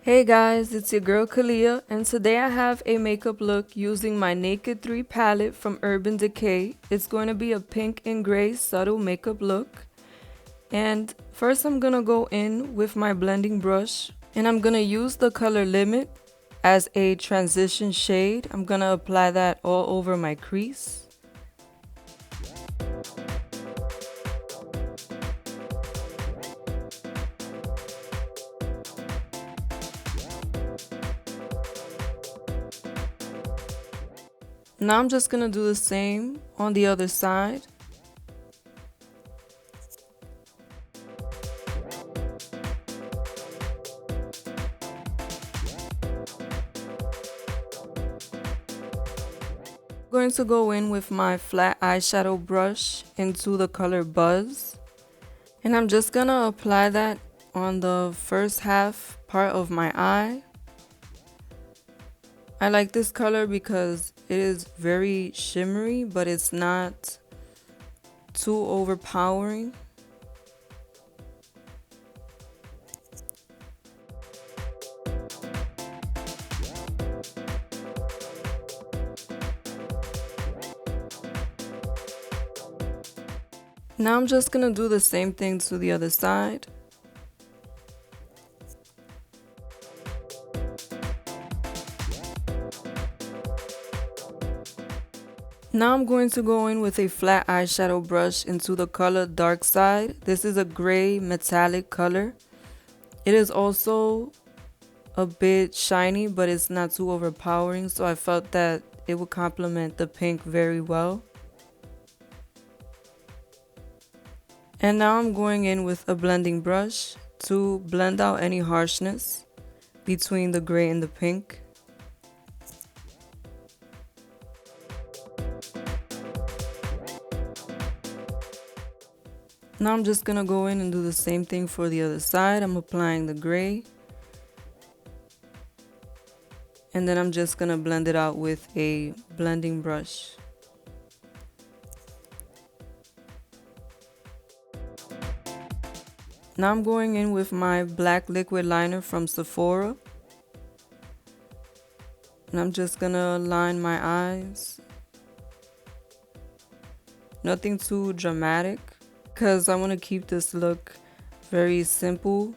Hey guys, it's your girl Kalia, and today I have a makeup look using my NAKED3 palette from Urban Decay. It's going to be a pink and gray subtle makeup look. And first I'm gonna go in with my blending brush, and I'm gonna use the color Limit as a transition shade. I'm gonna apply that all over my crease. Now I'm just gonna do the same on the other side. I'm going to go in with my flat eyeshadow brush into the color Buzz, and I'm just gonna apply that on the first half part of my eye. I like this color because it is very shimmery, but it's not too overpowering. Now I'm just gonna do the same thing to the other side. Now I'm going to go in with a flat eyeshadow brush into the color Dark Side. This is a gray metallic color. It is also a bit shiny, but it's not too overpowering, so I felt that it would complement the pink very well. And now I'm going in with a blending brush to blend out any harshness between the gray and the pink. Now I'm just gonna go in and do the same thing for the other side. I'm applying the gray. And then I'm just gonna blend it out with a blending brush. Now I'm going in with my black liquid liner from Sephora. And I'm just gonna line my eyes. Nothing too dramatic, because I want to keep this look very simple.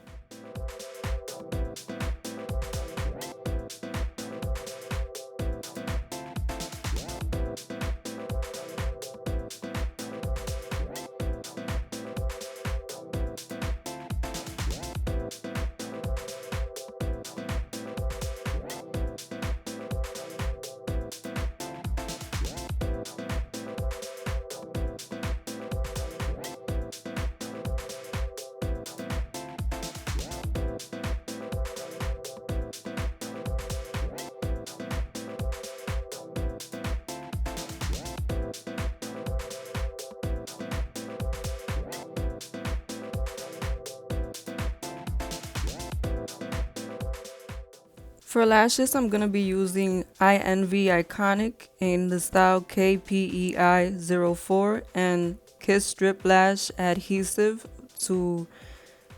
For lashes, I'm going to be using Ievny Iconic in the style KPEI04 and Kiss Strip Lash Adhesive to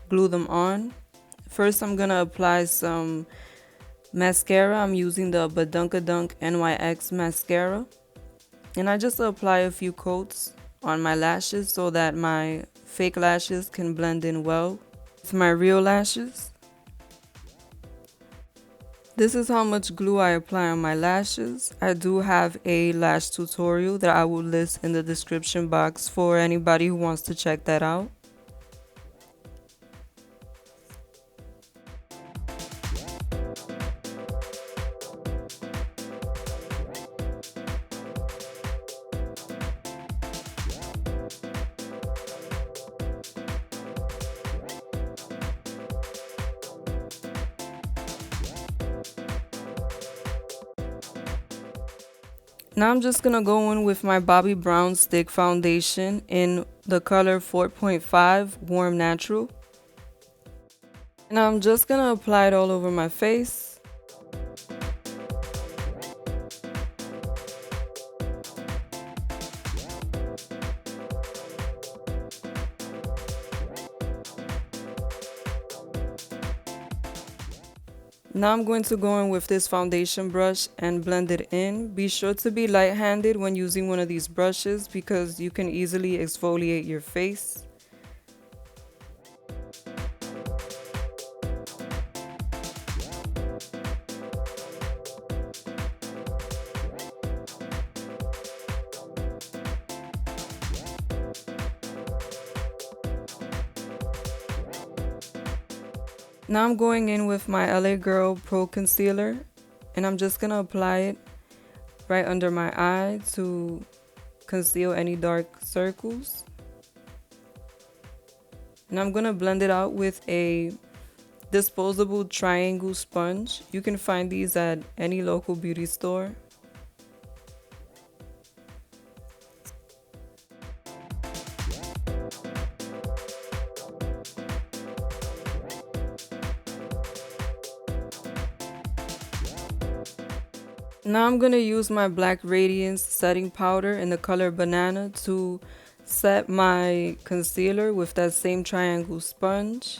glue them on. First, I'm going to apply some mascara. I'm using the Badunkadunk NYX mascara. And I just apply a few coats on my lashes so that my fake lashes can blend in well with my real lashes. This is how much glue I apply on my lashes. I do have a lash tutorial that I will list in the description box for anybody who wants to check that out. Now I'm just going to go in with my Bobbi Brown Stick Foundation in the color 4.5 Warm Natural. And I'm just going to apply it all over my face. Now I'm going to go in with this foundation brush and blend it in. Be sure to be light-handed when using one of these brushes because you can easily exfoliate your face. Now I'm going in with my LA Girl Pro Concealer and I'm just going to apply it right under my eye to conceal any dark circles. And I'm going to blend it out with a disposable triangle sponge. You can find these at any local beauty store. Now I'm going to use my black radiance setting powder in the color banana to set my concealer with that same triangle sponge.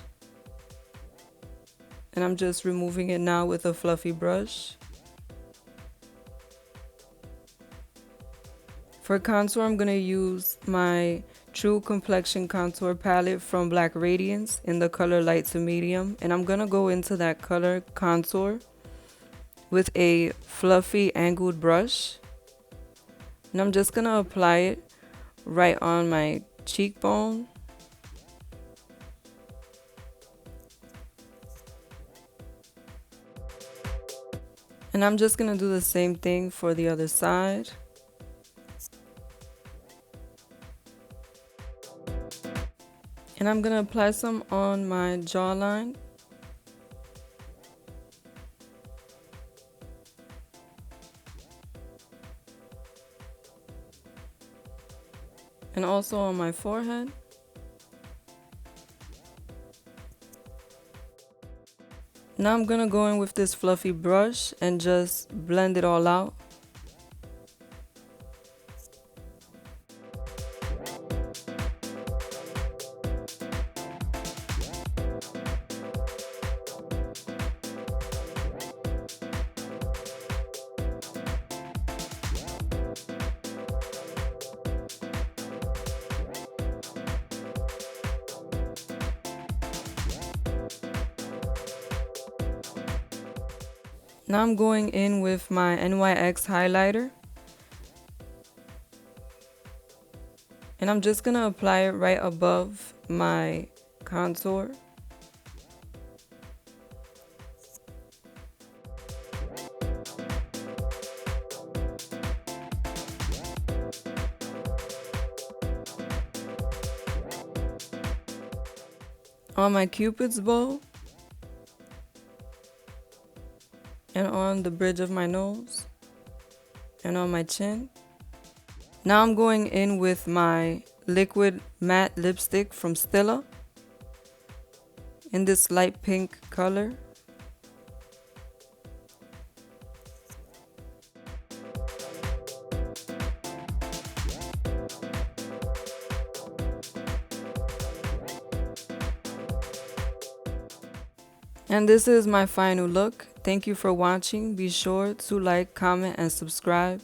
And I'm just removing it now with a fluffy brush. For contour, I'm going to use my True Complexion Contour Palette from Black Radiance in the color light to medium. And I'm going to go into that color contour with a fluffy angled brush. And I'm just going to apply it right on my cheekbone. And I'm just going to do the same thing for the other side. And I'm going to apply some on my jawline. And also on my forehead. Now I'm going to go in with this fluffy brush and just blend it all out. Now I'm going in with my NYX highlighter. And I'm just going to apply it right above my contour. On my Cupid's bow. And on the bridge of my nose and on my chin. Now I'm going in with my liquid matte lipstick from Stila in this light pink color. And this is my final look. Thank you for watching. Be sure to like, comment, and subscribe.